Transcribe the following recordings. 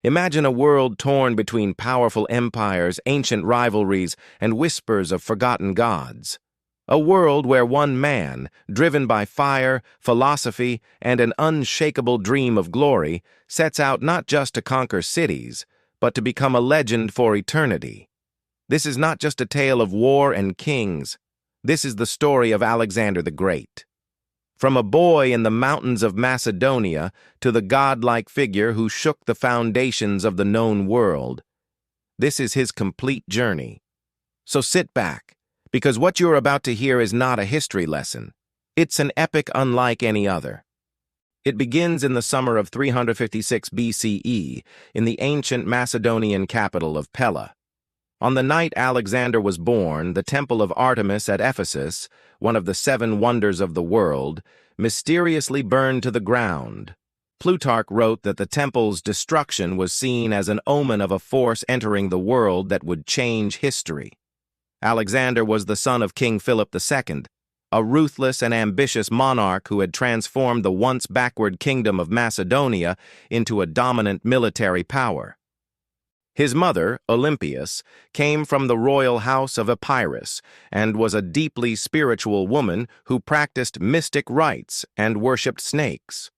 Imagine a world torn between powerful empires, ancient rivalries, and whispers of forgotten gods. A world where one man, driven by fire, philosophy, and an unshakable dream of glory, sets out not just to conquer cities, but to become a legend for eternity. This is not just a tale of war and kings. This is the story of Alexander the Great. From a boy in the mountains of Macedonia to the godlike figure who shook the foundations of the known world, this is his complete journey. So sit back, because what you're about to hear is not a history lesson. It's an epic unlike any other. It begins in the summer of 356 BCE in the ancient Macedonian capital of Pella. On the night Alexander was born, the temple of Artemis at Ephesus, one of the 7 wonders of the world, mysteriously burned to the ground. Plutarch wrote that the temple's destruction was seen as an omen of a force entering the world that would change history. Alexander was the son of King Philip II, a ruthless and ambitious monarch who had transformed the once backward kingdom of Macedonia into a dominant military power. His mother, Olympias, came from the royal house of Epirus and was a deeply spiritual woman who practiced mystic rites and worshipped snakes.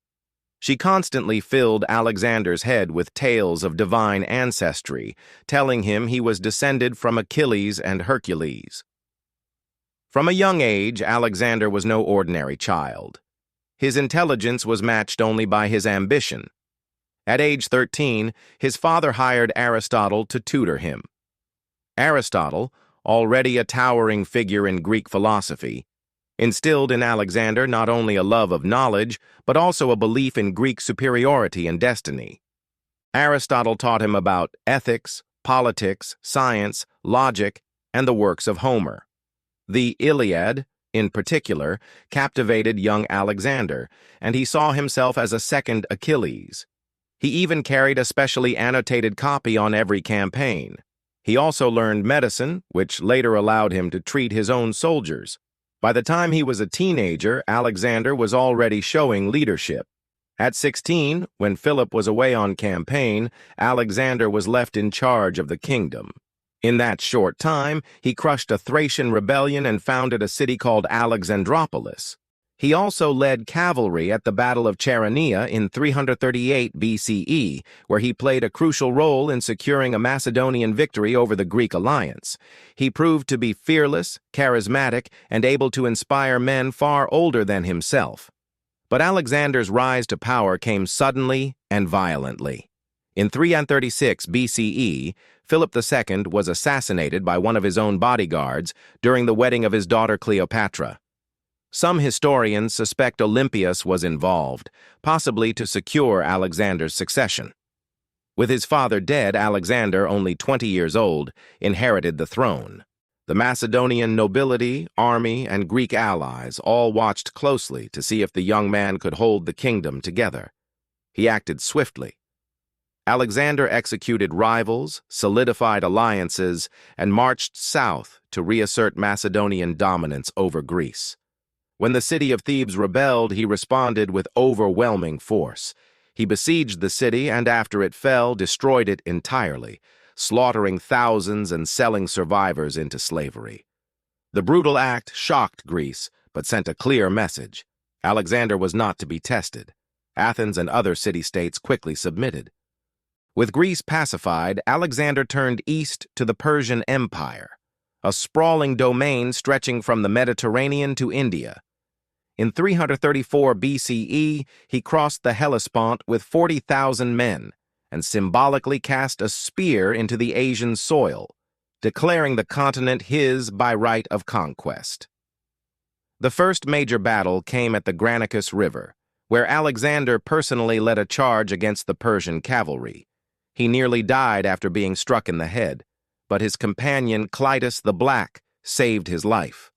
She constantly filled Alexander's head with tales of divine ancestry, telling him he was descended from Achilles and Hercules. From a young age, Alexander was no ordinary child. His intelligence was matched only by his ambition. At age 13, his father hired Aristotle to tutor him. Aristotle, already a towering figure in Greek philosophy, instilled in Alexander not only a love of knowledge, but also a belief in Greek superiority and destiny. Aristotle taught him about ethics, politics, science, logic, and the works of Homer. The Iliad, in particular, captivated young Alexander, and he saw himself as a second Achilles. He even carried a specially annotated copy on every campaign. He also learned medicine, which later allowed him to treat his own soldiers. By the time he was a teenager, Alexander was already showing leadership. At 16, when Philip was away on campaign, Alexander was left in charge of the kingdom. In that short time, he crushed a Thracian rebellion and founded a city called Alexandropolis. He also led cavalry at the Battle of Chaeronea in 338 BCE, where he played a crucial role in securing a Macedonian victory over the Greek alliance. He proved to be fearless, charismatic, and able to inspire men far older than himself. But Alexander's rise to power came suddenly and violently. In 336 BCE, Philip II was assassinated by one of his own bodyguards during the wedding of his daughter Cleopatra. Some historians suspect Olympias was involved, possibly to secure Alexander's succession. With his father dead, Alexander, only 20 years old, inherited the throne. The Macedonian nobility, army, and Greek allies all watched closely to see if the young man could hold the kingdom together. He acted swiftly. Alexander executed rivals, solidified alliances, and marched south to reassert Macedonian dominance over Greece. When the city of Thebes rebelled, he responded with overwhelming force. He besieged the city and, after it fell, destroyed it entirely, slaughtering thousands and selling survivors into slavery. The brutal act shocked Greece, but sent a clear message. Alexander was not to be tested. Athens and other city-states quickly submitted. With Greece pacified, Alexander turned east to the Persian Empire, a sprawling domain stretching from the Mediterranean to India. In 334 BCE, he crossed the Hellespont with 40,000 men and symbolically cast a spear into the Asian soil, declaring the continent his by right of conquest. The first major battle came at the Granicus River, where Alexander personally led a charge against the Persian cavalry. He nearly died after being struck in the head, but his companion Clitus the Black saved his life.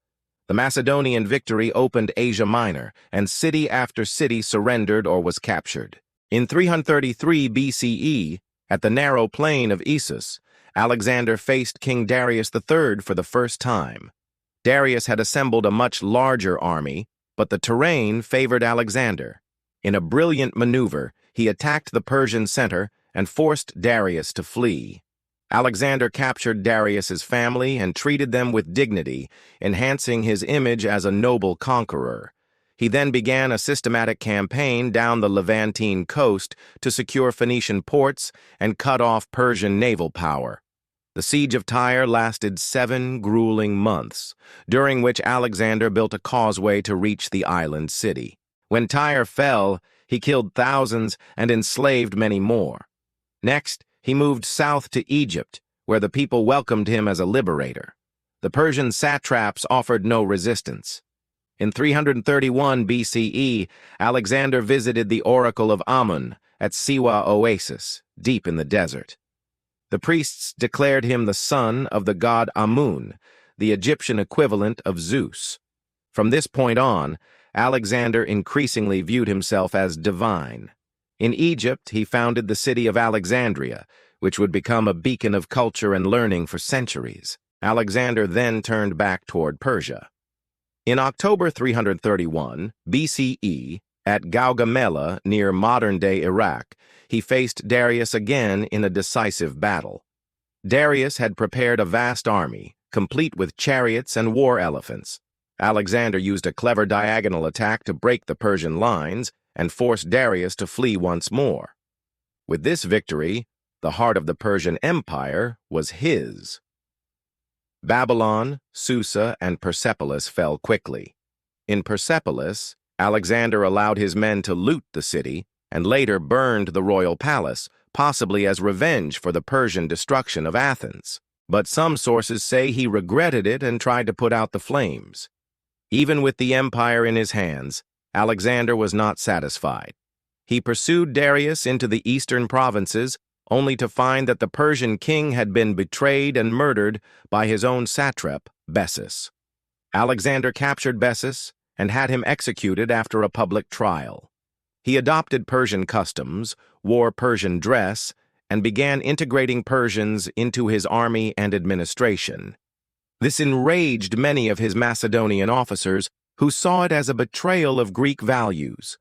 The Macedonian victory opened Asia Minor, and city after city surrendered or was captured. In 333 BCE, at the narrow plain of Issus, Alexander faced King Darius III for the first time. Darius had assembled a much larger army, but the terrain favored Alexander. In a brilliant maneuver, he attacked the Persian center and forced Darius to flee. Alexander captured Darius's family and treated them with dignity, enhancing his image as a noble conqueror. He then began a systematic campaign down the Levantine coast to secure Phoenician ports and cut off Persian naval power. The siege of Tyre lasted 7 grueling months, during which Alexander built a causeway to reach the island city. When Tyre fell, he killed thousands and enslaved many more. Next, he moved south to Egypt, where the people welcomed him as a liberator. The Persian satraps offered no resistance. In 331 BCE, Alexander visited the oracle of Amun at Siwa Oasis, deep in the desert. The priests declared him the son of the god Amun, the Egyptian equivalent of Zeus. From this point on, Alexander increasingly viewed himself as divine. In Egypt, he founded the city of Alexandria, which would become a beacon of culture and learning for centuries. Alexander then turned back toward Persia. In October 331 BCE, at Gaugamela near modern-day Iraq, he faced Darius again in a decisive battle. Darius had prepared a vast army, complete with chariots and war elephants. Alexander used a clever diagonal attack to break the Persian lines and force Darius to flee once more. With this victory, the heart of the Persian Empire was his. Babylon, Susa, and Persepolis fell quickly. In Persepolis, Alexander allowed his men to loot the city and later burned the royal palace, possibly as revenge for the Persian destruction of Athens. But some sources say he regretted it and tried to put out the flames. Even with the empire in his hands, Alexander was not satisfied. He pursued Darius into the eastern provinces, only to find that the Persian king had been betrayed and murdered by his own satrap, Bessus. Alexander captured Bessus and had him executed after a public trial. He adopted Persian customs, wore Persian dress, and began integrating Persians into his army and administration. This enraged many of his Macedonian officers, who saw it as a betrayal of Greek values.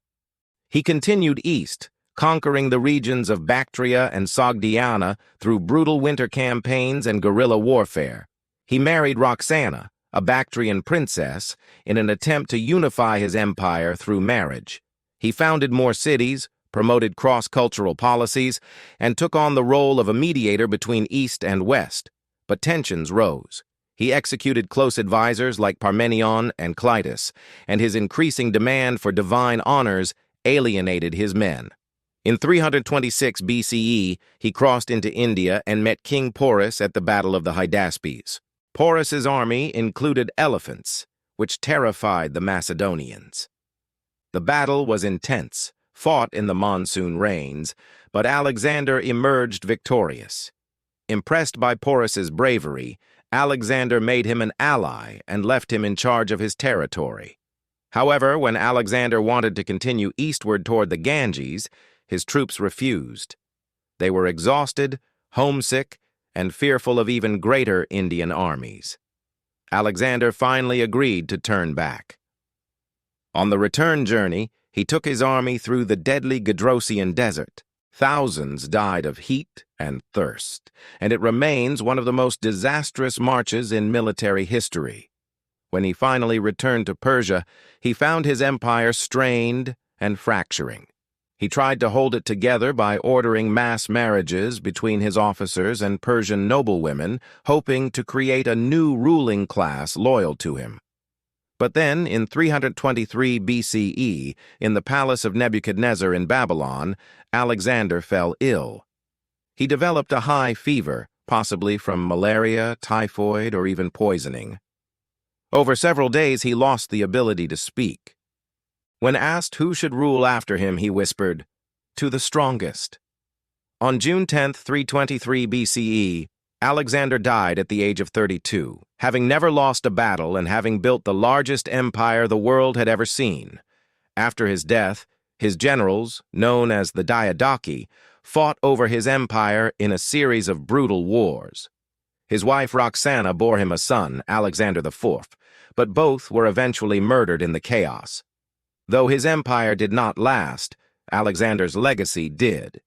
He continued east, conquering the regions of Bactria and Sogdiana through brutal winter campaigns and guerrilla warfare. He married Roxana, a Bactrian princess, in an attempt to unify his empire through marriage. He founded more cities, promoted cross-cultural policies, and took on the role of a mediator between East and West. But tensions rose. He executed close advisors like Parmenion and Clytus, and his increasing demand for divine honors alienated his men. In 326 BCE, he crossed into India and met King Porus at the Battle of the Hydaspes. Porus's army included elephants, which terrified the Macedonians. The battle was intense, fought in the monsoon rains, but Alexander emerged victorious. Impressed by Porus's bravery, Alexander made him an ally and left him in charge of his territory. However, when Alexander wanted to continue eastward toward the Ganges, his troops refused. They were exhausted, homesick, and fearful of even greater Indian armies. Alexander finally agreed to turn back. On the return journey, he took his army through the deadly Gedrosian desert. Thousands died of heat and thirst, and it remains one of the most disastrous marches in military history. When he finally returned to Persia, he found his empire strained and fracturing. He tried to hold it together by ordering mass marriages between his officers and Persian noblewomen, hoping to create a new ruling class loyal to him. But then, in 323 BCE, in the palace of Nebuchadnezzar in Babylon, Alexander fell ill. He developed a high fever, possibly from malaria, typhoid, or even poisoning. Over several days, he lost the ability to speak. When asked who should rule after him, he whispered, "To the strongest." On June 10, 323 BCE, Alexander died at the age of 32, having never lost a battle and having built the largest empire the world had ever seen. After his death, his generals, known as the Diadochi, fought over his empire in a series of brutal wars. His wife Roxana bore him a son, Alexander IV, but both were eventually murdered in the chaos. Though his empire did not last, Alexander's legacy did.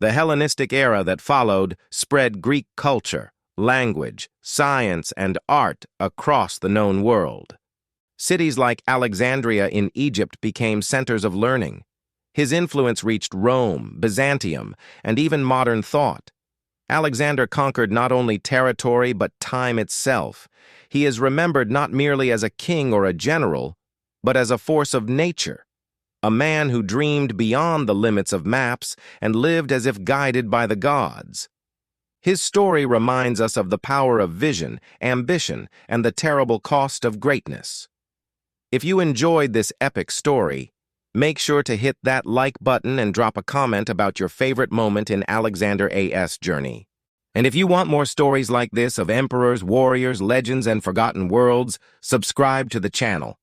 The Hellenistic era that followed spread Greek culture, language, science, and art across the known world. Cities like Alexandria in Egypt became centers of learning. His influence reached Rome, Byzantium, and even modern thought. Alexander conquered not only territory but time itself. He is remembered not merely as a king or a general, but as a force of nature, a man who dreamed beyond the limits of maps and lived as if guided by the gods. His story reminds us of the power of vision, ambition, and the terrible cost of greatness. If you enjoyed this epic story, make sure to hit that like button and drop a comment about your favorite moment in Alexander A.'s journey. And if you want more stories like this of emperors, warriors, legends, and forgotten worlds, subscribe to the channel.